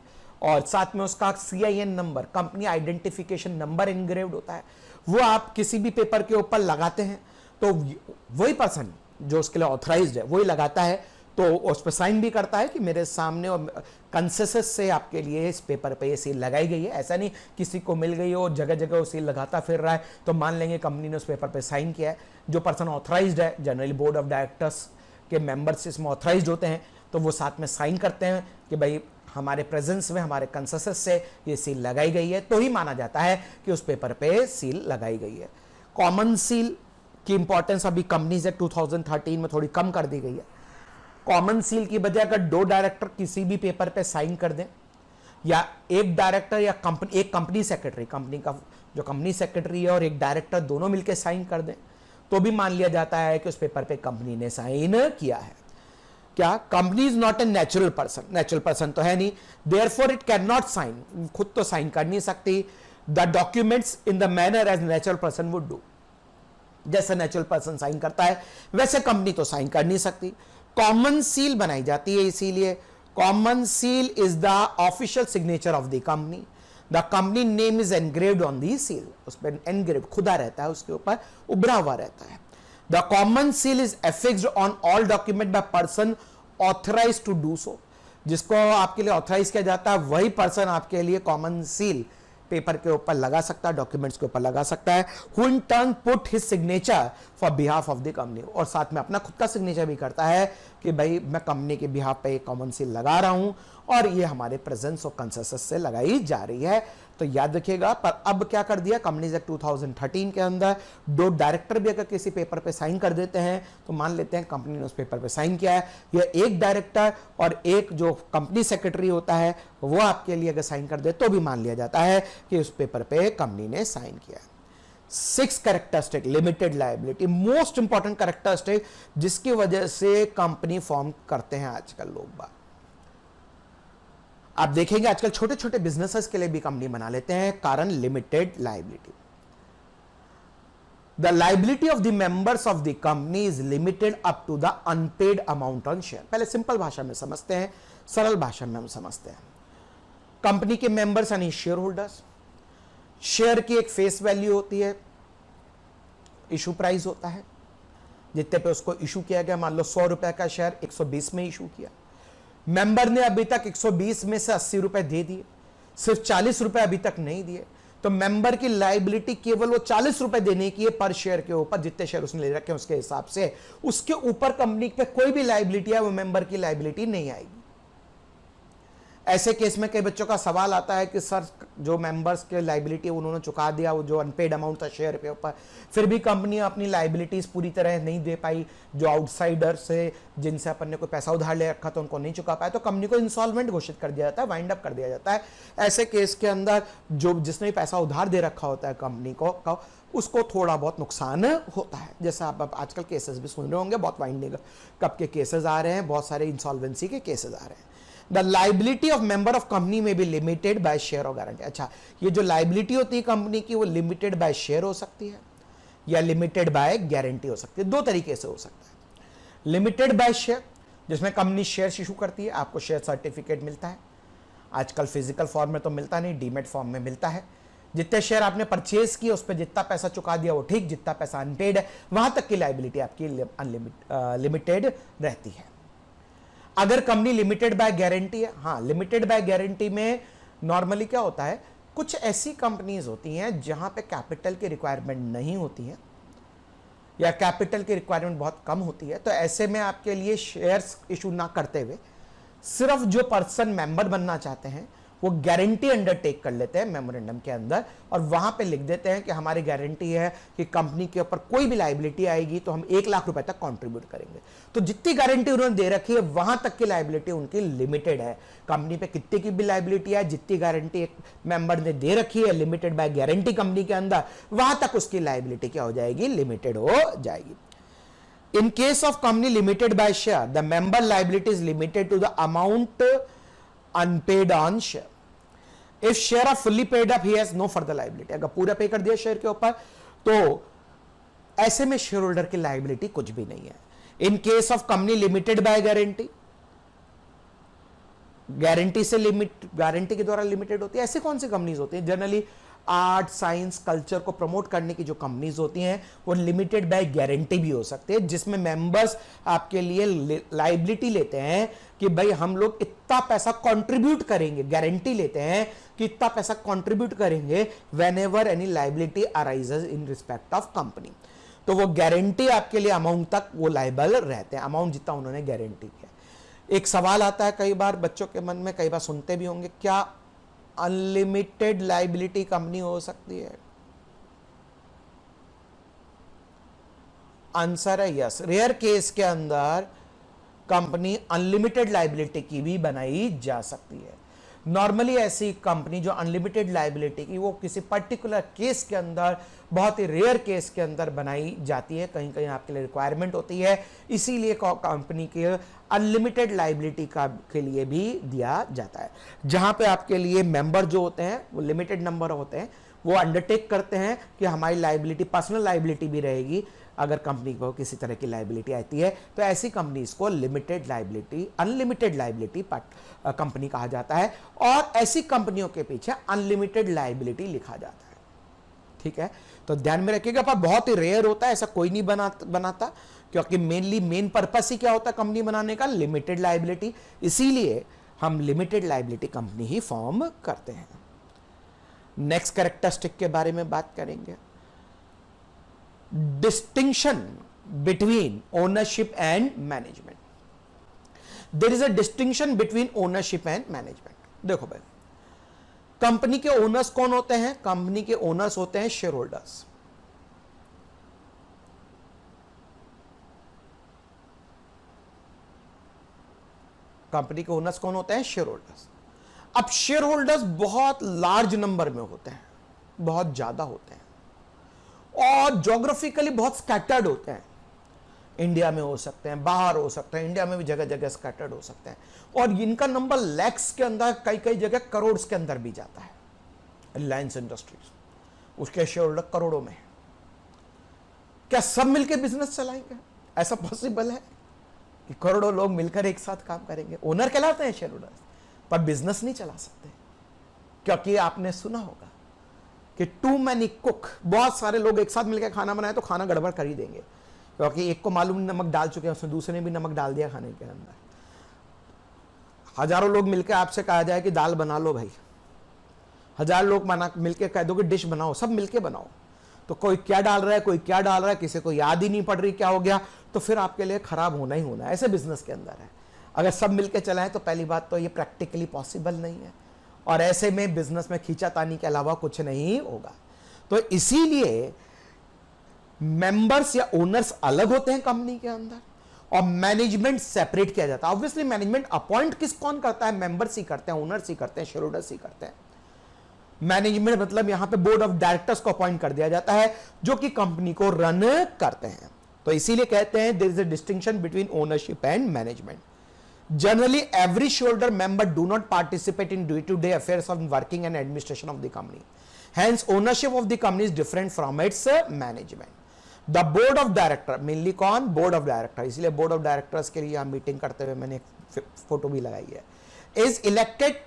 और साथ में उसका CIN number, company identification number engraved होता है। वो आप किसी भी पेपर के ऊपर लगाते हैं, तो वही पर्सन जो उसके लिए ऑथराइज्ड है वही लगाता है, तो उस पर साइन भी करता है कि मेरे सामने और कंसेंसस से आपके लिए इस पेपर पे ये सील लगाई गई है। ऐसा नहीं किसी को मिल गई हो जगह जगह वो सील लगाता फिर रहा है, तो मान लेंगे कंपनी ने उस पेपर पे साइन किया है। जो पर्सन ऑथराइज्ड है, जनरली बोर्ड ऑफ डायरेक्टर्स के मेंबर्स इसमें ऑथराइज्ड होते हैं, तो वो साथ में साइन करते हैं कि भाई हमारे प्रेजेंस में, हमारे कंसेंसस से ये सील लगाई गई है, तो ही माना जाता है कि उस पेपर पे सील लगाई गई है। कॉमन सील की इंपॉर्टेंस अभी कंपनी से 2013 में थोड़ी कम कर दी गई है। कॉमन सील की बजाय अगर 2 डायरेक्टर किसी भी पेपर पे साइन कर दें, या एक डायरेक्टर या एक कंपनी सेक्रेटरी, कंपनी का जो कंपनी सेक्रेटरी है और एक डायरेक्टर दोनों मिलकर साइन कर दें, तो भी मान लिया जाता है कि उस पेपर पे कंपनी ने साइन किया है। क्या company is not a natural person, natural person तो है नहीं, therefore it can not sign, खुद तो साइन कर नहीं सकती the documents in the manner as natural person would do. जैसे नेचुरल पर्सन साइन करता है वैसे कंपनी तो साइन कर नहीं सकती। कॉमन सील बनाई जाती है, इसीलिए common seal is the official signature of the company, the company name is engraved on the seal, उस पर एनग्रेव्ड खुदा रहता है, उसके ऊपर उभरा हुआ रहता है। The common seal is affixed on all document by person authorized to do so, जिसको आपके लिए ऑथराइज किया जाता है वही पर्सन आपके लिए कॉमन सील पेपर के ऊपर लगा सकता है, डॉक्यूमेंट्स के ऊपर लगा सकता है। Who in turn put his signature for behalf of the company, और साथ में अपना खुद का सिग्नेचर भी करता है कि भाई मैं कंपनी के बिहाफ पे एक कॉमन सील लगा रहा हूं, और ये हमारे प्रेजेंस और कंसेंसस से लगाई जा रही है। तो याद रखिएगा। पर अब क्या कर दिया कंपनीज एक्ट 2013 के अंदर, 2 डायरेक्टर भी अगर किसी पेपर पे साइन कर देते हैं, तो मान लेते हैं कंपनी ने उस पेपर पे साइन किया है, या एक डायरेक्टर और एक जो कंपनी सेक्रेटरी होता है वो आपके लिए अगर साइन कर दे, तो भी मान लिया जाता है कि उस पेपर पे कंपनी ने साइन किया है। 6 characteristic, limited liability, most important characteristic जिसकी वजह से कंपनी फॉर्म करते हैं आजकल लोग बात। आप देखेंगे आजकल छोटे छोटे बिजनेसेस के लिए भी कंपनी बना लेते हैं, कारण limited liability. The liability of the members of the company is limited up to the unpaid amount on share. पहले सिंपल भाषा में समझते हैं, सरल भाषा में हम समझते हैं। कंपनी के मेंबर्स यानी शेयर होल्डर्स, शेयर की एक फेस वैल्यू होती है, इशू प्राइस होता है, जितने पे उसको इशू किया गया। मान लो 100 रुपए का शेयर 120 में इशू किया, मेंबर ने अभी तक 120 में से 80 रुपए दे दिए, सिर्फ 40 रुपए अभी तक नहीं दिए, तो मेंबर की लायबिलिटी केवल वो 40 रुपए देने की है पर शेयर के ऊपर, जितने शेयर उसने ले रखे हैं उसके हिसाब से। उसके ऊपर कंपनी पे कोई भी लायबिलिटी है वो मेंबर की लायबिलिटी नहीं आएगी। ऐसे केस में कई बच्चों का सवाल आता है कि सर जो मेंबर्स के लायबिलिटी उन्होंने चुका दिया, वो जो अनपेड अमाउंट था शेयर के ऊपर, फिर भी कंपनी अपनी लायबिलिटीज पूरी तरह नहीं दे पाई, जो आउटसाइडर से जिनसे अपन ने कोई पैसा उधार ले रखा था उनको नहीं चुका पाया, तो कंपनी को इंसॉल्वेंट घोषित कर दिया जाता है, वाइंड अप कर दिया जाता है। ऐसे केस के अंदर जो जिसने भी पैसा उधार दे रखा होता है कंपनी को उसको थोड़ा बहुत नुकसान होता है। जैसे आप आजकल केसेस भी सुन रहे होंगे, बहुत वाइंडिंग कब के केसेस आ रहे हैं, बहुत सारे इंसॉल्वेंसी के केसेस आ रहे हैं। The liability of member of company में भी लिमिटेड बाय शेयर और गारंटी। अच्छा, ये जो लाइबिलिटी होती है कंपनी की वो लिमिटेड बाय शेयर हो सकती है, या लिमिटेड बाय गारंटी हो सकती है। दो तरीके से हो सकता है। लिमिटेड बाय शेयर, जिसमें कंपनी शेयर इशू करती है, आपको शेयर सर्टिफिकेट मिलता है। आजकल फिजिकल फॉर्म में तो मिलता नहीं, डीमेट फॉर्म में मिलता है। जितने शेयर आपने परचेज किए उस पर जितना पैसा चुका दिया वो ठीक, जितना पैसा अनपेड है वहां तक की लायबिलिटी आपकी लिमिटेड रहती है। अगर कंपनी लिमिटेड बाय गारंटी है, हाँ, लिमिटेड बाय गारंटी में नॉर्मली क्या होता है, कुछ ऐसी कंपनीज होती हैं जहां पे कैपिटल की रिक्वायरमेंट नहीं होती है या कैपिटल की रिक्वायरमेंट बहुत कम होती है, तो ऐसे में आपके लिए शेयर्स इशू ना करते हुए सिर्फ जो पर्सन मेंबर बनना चाहते हैं वो गारंटी अंडरटेक कर लेते हैं मेमोरेंडम के अंदर, और वहां पे लिख देते हैं कि हमारी गारंटी है कि कंपनी के ऊपर कोई भी लायबिलिटी आएगी तो हम 1 लाख रुपए तक कंट्रीब्यूट करेंगे। तो जितनी गारंटी उन्होंने दे रखी है वहां तक की लायबिलिटी उनकी लिमिटेड है। कंपनी पे कितने की भी लायबिलिटी है, जितनी गारंटी एक मेंबर ने दे रखी है लिमिटेड बाय गारंटी कंपनी के अंदर, वहां तक उसकी लायबिलिटी क्या हो जाएगी, लिमिटेड हो जाएगी। In case of company limited by share, the member liability is limited to the amount unpaid on share. If share are fully paid up, he has no further liability. अगर पूरा पे कर दिया शेयर के ऊपर तो ऐसे में शेयर होल्डर की लायबिलिटी कुछ भी नहीं है। In case of company limited by guarantee, guarantee से लिमिट, गारंटी के द्वारा लिमिटेड होती है। ऐसे कौन सी कंपनीज होती हैं? जनरली आर्ट, साइंस, कल्चर को प्रमोट करने की जो कंपनीज होती हैं वो लिमिटेड बाय गारंटी भी हो सकती है, जिसमें मेंबर्स आपके लिए लायबिलिटी लेते हैं कि भाई हम लोग इतना पैसा कंट्रीब्यूट करेंगे, गारंटी लेते हैं कि इतना पैसा कंट्रीब्यूट करेंगे when ever any liability arises in respect of company. तो वो गारंटी आपके लिए अमाउंट तक वो लायबल रहते हैं, अमाउंट जितना उन्होंने गारंटी किया। एक सवाल आता है कई बार बच्चों के मन में, कई बार सुनते भी होंगे, क्या अनलिमिटेड लायबिलिटी कंपनी हो सकती है? आंसर है यस। रेयर केस के अंदर कंपनी अनलिमिटेड लायबिलिटी की भी बनाई जा सकती है। नॉर्मली ऐसी कंपनी जो अनलिमिटेड लायबिलिटी की, वो किसी पर्टिकुलर केस के अंदर, बहुत ही रेयर केस के अंदर बनाई जाती है, कहीं कहीं आपके लिए रिक्वायरमेंट होती है, इसीलिए कंपनी के अनलिमिटेड लायबिलिटी का के लिए भी दिया जाता है, जहां पे आपके लिए मेंबर जो होते हैं वो लिमिटेड नंबर होते हैं, वो अंडरटेक करते हैं कि हमारी लायबिलिटी, पर्सनल लायबिलिटी भी रहेगी अगर कंपनी को किसी तरह की लायबिलिटी आती है। तो ऐसी कंपनीज को limited liability, unlimited liability company कहा जाता है, और ऐसी कंपनियों के पीछे अनलिमिटेड लायबिलिटी लिखा जाता है। ठीक है, तो ध्यान में रखिएगा, पर बहुत ही रेयर होता है, ऐसा कोई नहीं बनाता, क्योंकि मेन पर्पस ही क्या होता है कंपनी बनाने का, लिमिटेड लायबिलिटी, इसीलिए हम लिमिटेड लायबिलिटी कंपनी ही फॉर्म करते हैं। नेक्स्ट कैरेक्टरिस्टिक के बारे में बात करेंगे, distinction between ownership and management. There is a distinction between ownership and management. देखो भाई, कंपनी के ओनर्स कौन होते हैं? कंपनी के ओनर्स होते हैं शेयर होल्डर्स। कंपनी के ओनर्स कौन होते हैं? Share holders. अब शेयर होल्डर्स बहुत लार्ज नंबर में होते हैं, बहुत ज्यादा होते हैं, और ज्योग्राफिकली बहुत स्कैटर्ड होते हैं। इंडिया में हो सकते हैं, बाहर हो सकते हैं, इंडिया में भी जगह जगह स्कैटर्ड हो सकते हैं, और इनका नंबर लैक्स के अंदर, कई कई जगह करोड़ के अंदर भी जाता है। रिलायंस इंडस्ट्रीज, उसके शेयर होल्डर करोड़ों में। क्या सब मिलकर बिजनेस चलाएंगे? ऐसा पॉसिबल है कि करोड़ों लोग मिलकर एक साथ काम करेंगे? ओनर कहलाते हैं शेयर होल्डर्स, पर बिजनेस नहीं चला सकते, क्योंकि आपने सुना होगा कि टू मैनी कुक, बहुत सारे लोग एक साथ मिलकर खाना बनाए तो खाना गड़बड़ कर ही देंगे, क्योंकि एक को मालूम नमक डाल चुके हैं, उसने दूसरे ने भी नमक डाल दिया खाने के अंदर। हजारों लोग मिलकर आपसे कहा जाए कि दाल बना लो भाई, 1000 लोग मिलकर कह दो कि डिश बनाओ, सब मिलकर बनाओ, तो कोई क्या डाल रहा है, कोई क्या डाल रहा है, किसी को याद ही नहीं पड़ रही क्या हो गया, तो फिर आपके लिए खराब होना ही होना है। ऐसे बिजनेस के अंदर है, अगर सब मिलकर चलाएं तो पहली बात तो ये प्रैक्टिकली पॉसिबल नहीं है, और ऐसे में बिजनेस में खींचातानी के अलावा कुछ नहीं होगा। तो इसीलिए मेंबर्स या ओनर्स अलग होते हैं कंपनी के अंदर, और मैनेजमेंट सेपरेट किया जाता है। ऑब्वियसली मैनेजमेंट अपॉइंट कौन करता है? मेंबर्स ही करते हैं, ओनर्स ही करते हैं, शेयर होल्डर्स ही करते हैं। मैनेजमेंट मतलब यहां पे बोर्ड ऑफ डायरेक्टर्स को अपॉइंट कर दिया जाता है, जो कि कंपनी को रन करते हैं। तो इसीलिए कहते हैं there is a distinction between ownership and management. Generally, every shareholder member do not participate in day-to-day affairs of working and administration of the company. Hence, ownership of the company is different from its management. The board of director, mainly कौन, board of director, इसलिए board of directors के लिए हम meeting करते हुए मैंने एक photo भी लगाई है, is elected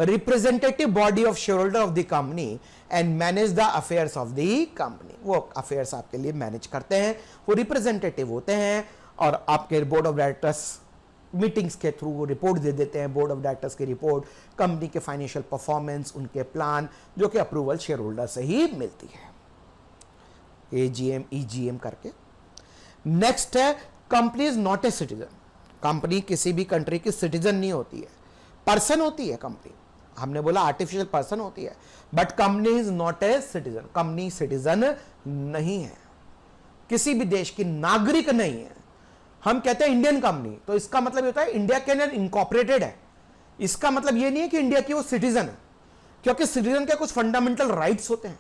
representative body of shareholder of the company and manage the affairs of the company. वो अफेयर्स आपके लिए मैनेज करते हैं, वो रिप्रेजेंटेटिव होते हैं और आपके बोर्ड ऑफ डायरेक्टर्स मीटिंग्स के थ्रू वो रिपोर्ट दे देते हैं। बोर्ड ऑफ डायरेक्टर्स की रिपोर्ट कंपनी के फाइनेंशियल परफॉर्मेंस, उनके प्लान, जो कि अप्रूवल शेयर होल्डर से ही मिलती है, एजीएम ईजीएम करके। नेक्स्ट है, company is not a citizen. Company किसी भी कंट्री की सिटीजन नहीं होती है, पर्सन होती है कंपनी। हमने बोला आर्टिफिशियल पर्सन होती है, but company is not a citizen. Company citizen नहीं है, किसी भी देश की नागरिक नहीं है। हम कहते हैं इंडियन कंपनी, तो इसका मतलब होता है इंडिया के अंदर इनकॉर्पोरेटेड है। इसका मतलब यह नहीं है कि इंडिया की वो सिटीजन है, क्योंकि सिटीजन के कुछ फंडामेंटल राइट्स होते हैं,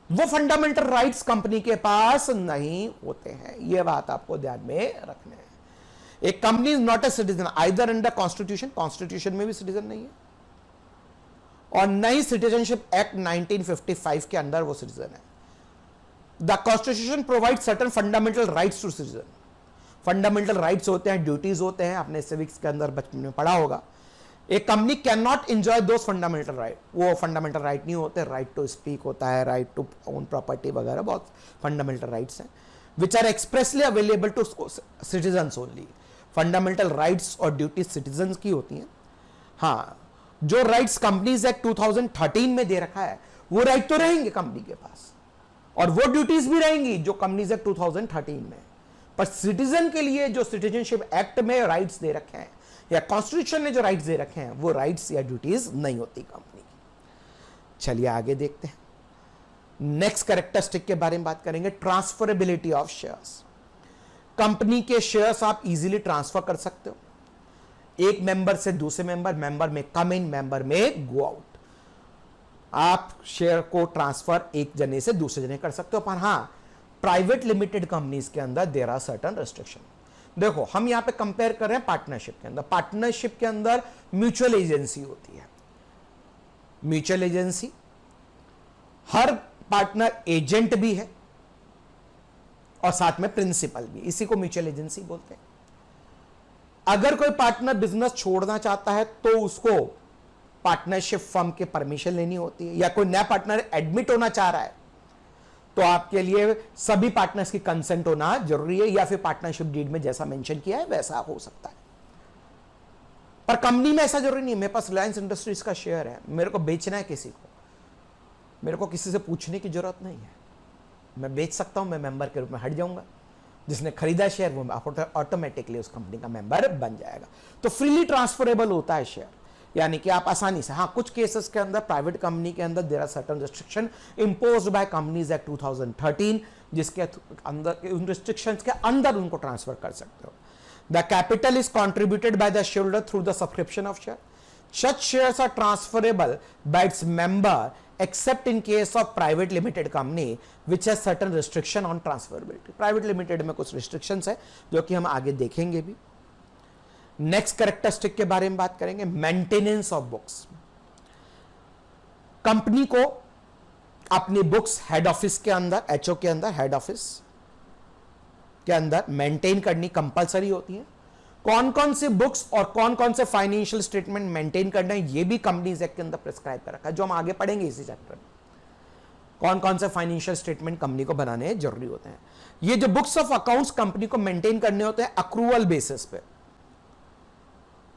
वो फंडामेंटल राइट्स कंपनी के पास नहीं होते हैं। यह बात आपको ध्यान में रखना है। एक company is not a citizen either under constitution, constitution में भी सिटीजन नहीं है, और नई सिटीजनशिप एक्ट 1955 के अंदर वो सिटीजन है। The constitution provide certain fundamental rights to citizen. Fundamental rights होते हैं, ड्यूटीज होते हैं, आपने सिविक्स के अंदर बचपन में पढ़ा होगा। एक company can not enjoy those fundamental right, वो फंडामेंटल राइट नहीं होते। राइट टू स्पीक होता है, राइट टू ओन प्रॉपर्टी वगैरह, बहुत फंडामेंटल राइट्स हैं which are expressly available to citizens only. Fundamental rights और ड्यूटीज सिटीजन्स की होती हैं। हाँ, जो राइट्स कंपनीज एक्ट 2013 में दे रखा है, वो राइट तो रहेंगे कंपनी के पास, और वो ड्यूटीज भी रहेंगी जो कंपनीज एक्ट 2013 में। पर सिटीजन के लिए जो सिटीजनशिप एक्ट में राइट्स दे रखे हैं या कॉन्स्टिट्यूशन ने जो राइट्स दे रखे हैं, वो राइट्स या ड्यूटीज नहीं होती कंपनी की। चलिए आगे देखते हैं। नेक्स्ट कैरेक्टरिस्टिक के बारे में बात करेंगे, ट्रांसफरेबिलिटी ऑफ शेयर्स। कंपनी के शेयर्स आप इजीली ट्रांसफर कर सकते हो, एक मेंबर से दूसरे मेंबर, मेंबर में कम इन, मेंबर में गो आउट। आप शेयर को ट्रांसफर एक जने से दूसरे जने कर सकते हो, पर हां, प्राइवेट लिमिटेड कंपनीज के अंदर देयर आर सर्टेन रिस्ट्रिक्शन। देखो, हम यहां पे कंपेयर कर रहे हैं पार्टनरशिप के अंदर। पार्टनरशिप के अंदर म्यूचुअल एजेंसी होती है। म्यूचुअल एजेंसी, हर पार्टनर एजेंट भी है और साथ में प्रिंसिपल भी, इसी को म्यूचुअल एजेंसी बोलते हैं। अगर कोई पार्टनर बिजनेस छोड़ना चाहता है तो उसको पार्टनरशिप फर्म के परमिशन लेनी होती है, या कोई नया पार्टनर एडमिट होना चाह रहा है तो आपके लिए सभी पार्टनर्स की कंसेंट होना जरूरी है, या फिर पार्टनरशिप डीड में जैसा मेंशन किया है वैसा हो सकता है। पर कंपनी में ऐसा जरूरी नहीं है। मेरे पास रिलायंस इंडस्ट्रीज का शेयर है, मेरे को बेचना है किसी को, मेरे को किसी से पूछने की जरूरत नहीं है, मैं बेच सकता हूं, मैं मेंबर के रूप में हट जाऊंगा, जिसने खरीदा शेयर वो ऑटोमेटिकली उस कंपनी का मेंबर बन जाएगा। तो फ्रीली ट्रांसफरेबल होता है शेयर, यानी कि आप आसानी से, हाँ, कुछ केसेस के अंदर प्राइवेट कंपनी के अंदर there are certain restriction imposed by companies act 2013, जिसके अंदर, उन रिस्ट्रिक्शंस के अंदर उनको ट्रांसफर कर सकते हो। The capital is contributed bye the share holder through the subscription of share. Such shares are transferable by its member except in case of private limited company which has certain restriction on transferability. Private limited में कुछ restrictions है जो कि हम आगे देखेंगे भी। Next characteristic के बारे में बात करेंगे, मेंटेनेंस ऑफ बुक्स। कंपनी को अपनी बुक्स हेड ऑफिस के अंदर, एचओ के अंदर, हेड ऑफिस के अंदर मेंटेन करनी कंपलसरी होती है। कौन कौन से बुक्स और कौन कौन से फाइनेंशियल स्टेटमेंट मेंटेन करना है, ये भी कंपनीज एक्ट के अंदर प्रिस्क्राइब कर रखा है, जो हम आगे पढ़ेंगे इसी चैप्टर में। कौन कौन से फाइनेंशियल स्टेटमेंट कंपनी को बनाने जरूरी होते हैं। ये जो बुक्स ऑफ अकाउंट्स कंपनी को मेंटेन करने होते हैं अक्रूवल बेसिस पे,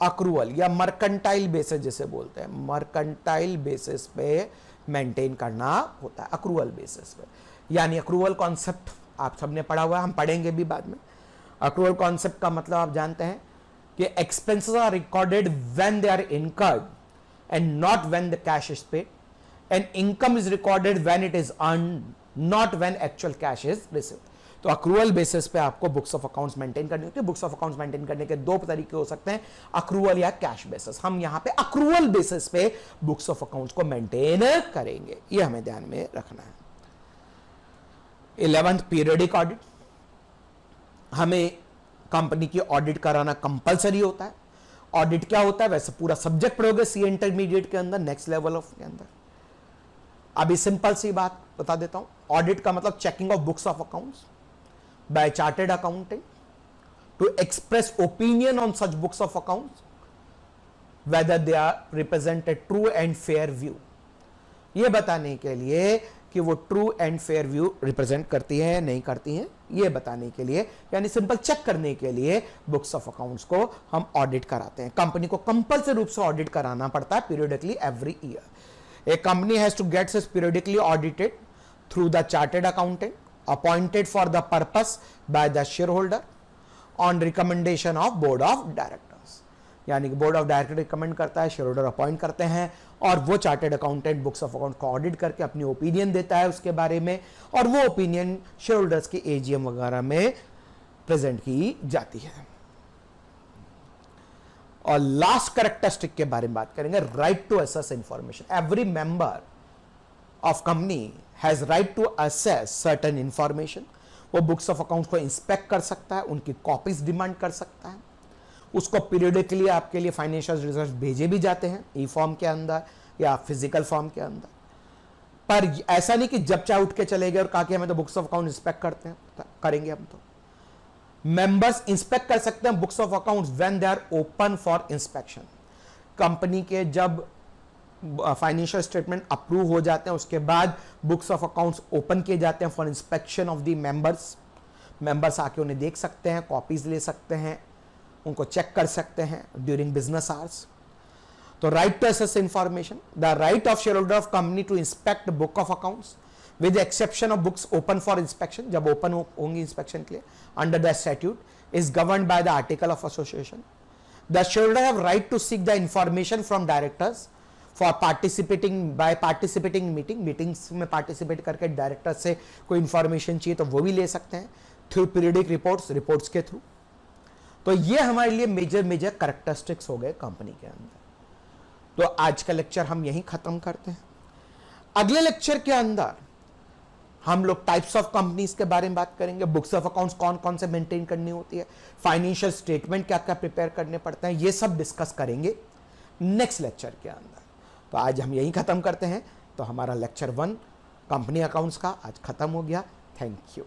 अक्रूवल या मर्केंटाइल बेसिस जिसे बोलते हैं, मर्केंटाइल बेसिस पे मेंटेन करना होता है, अक्रूवल बेसिस पे। यानी अक्रूवल कॉन्सेप्ट आप सबने पढ़ा हुआ है, हम पढ़ेंगे भी बाद में। अक्रूवल कॉन्सेप्ट का मतलब आप जानते हैं कि expenses are recorded when they are incurred and not when the cash is paid, and income is recorded when it is earned, not when actual cash is received. तो अक्रूवल बेसिस पे आपको books of accounts maintain करनी होती है। Books of accounts maintain करने के दो तरीके हो सकते हैं, अक्रूवल या कैश बेसिस। हम यहां पे अक्रूवल बेसिस पे बुक्स ऑफ अकाउंट्स को मेंटेन करेंगे, ये हमें ध्यान में रखना है। 11th पीरियडिक ऑडिट, हमें कंपनी की ऑडिट कराना कंपलसरी होता है। ऑडिट क्या होता है, वैसे पूरा सब्जेक्ट पढ़ोगे सी इंटरमीडिएट के अंदर, नेक्स्ट लेवल ऑफ के अंदर। अभी सिंपल सी बात बता देता हूं, ऑडिट का मतलब checking of books of accounts by chartered accountant to express opinion on such books of accounts whether they are represent a true and fair view, ये बताने के लिए कि वो true and fair view represent करती है या नहीं करती है, ये बताने के लिए, यानी सिंपल चेक करने के लिए बुक्स ऑफ अकाउंट्स को हम ऑडिट कराते हैं। कंपनी को कंपल्सरी रूप से ऑडिट कराना पड़ता है periodically every year. A company has to gets its periodically audited through the chartered accountant appointed for the purpose by the shareholder on recommendation of board of directors, यानी कि board of director recommend करता है, share holder appoint करते हैं और वो chartered accountant books of account को audit करके अपनी ओपिनियन देता है उसके बारे में, और वो ओपिनियन शेयर होल्डर्स के एजीएम वगैरह में प्रेजेंट की जाती है। और लास्ट कैरेक्टरिस्टिक के बारे में बात करेंगे, right to access information. Every member of company has right to access certain information. वो बुक्स ऑफ अकाउंट को इंस्पेक्ट कर सकता है, उनकी कॉपीज डिमांड कर सकता है, उसको पीरियडिकली आपके लिए फाइनेंशियल रिजल्ट भेजे भी जाते हैं ई फॉर्म के अंदर या फिजिकल फॉर्म के अंदर। पर ऐसा नहीं कि जब चाहे उठ के चले गए और कहा कि हमें तो बुक्स ऑफ अकाउंट इंस्पेक्ट करते हैं, करेंगे हम तो। मेंबर्स इंस्पेक्ट कर सकते हैं books of accounts when they are open for inspection. Company के जब फाइनेंशियल स्टेटमेंट अप्रूव हो जाते हैं उसके बाद बुक्स ऑफ अकाउंट्स ओपन किए जाते हैं for inspection of the members. Members आके उन्हें देख सकते हैं, कॉपीज ले सकते हैं, उनको चेक कर सकते हैं ड्यूरिंग बिजनेस आवर्स। तो right to access information, the right of shareholder of company to inspect book of accounts with exception of books open for inspection, जब ओपन होंगी इंस्पेक्शन के लिए under the statute is governed by the article of association. The shareholder have right to seek the information from directors for participating meetings में participate करके director से कोई information चाहिए तो वो भी ले सकते हैं थ्रू पीरियडिक रिपोर्ट्स के थ्रू। तो ये हमारे लिए मेजर कैरेक्टरिस्टिक्स हो गए कंपनी के अंदर। तो आज का लेक्चर हम यहीं खत्म करते हैं। अगले लेक्चर के अंदर हम लोग टाइप्स ऑफ कंपनीज के बारे में बात करेंगे, बुक्स ऑफ अकाउंट्स कौन कौन से मेंटेन करनी होती है, फाइनेंशियल स्टेटमेंट क्या क्या प्रिपेयर करने पड़ते हैं, ये सब डिस्कस करेंगे नेक्स्ट लेक्चर के अंदर। तो आज हम यहीं खत्म करते हैं। तो हमारा लेक्चर 1 कंपनी अकाउंट्स का आज खत्म हो गया। Thank you.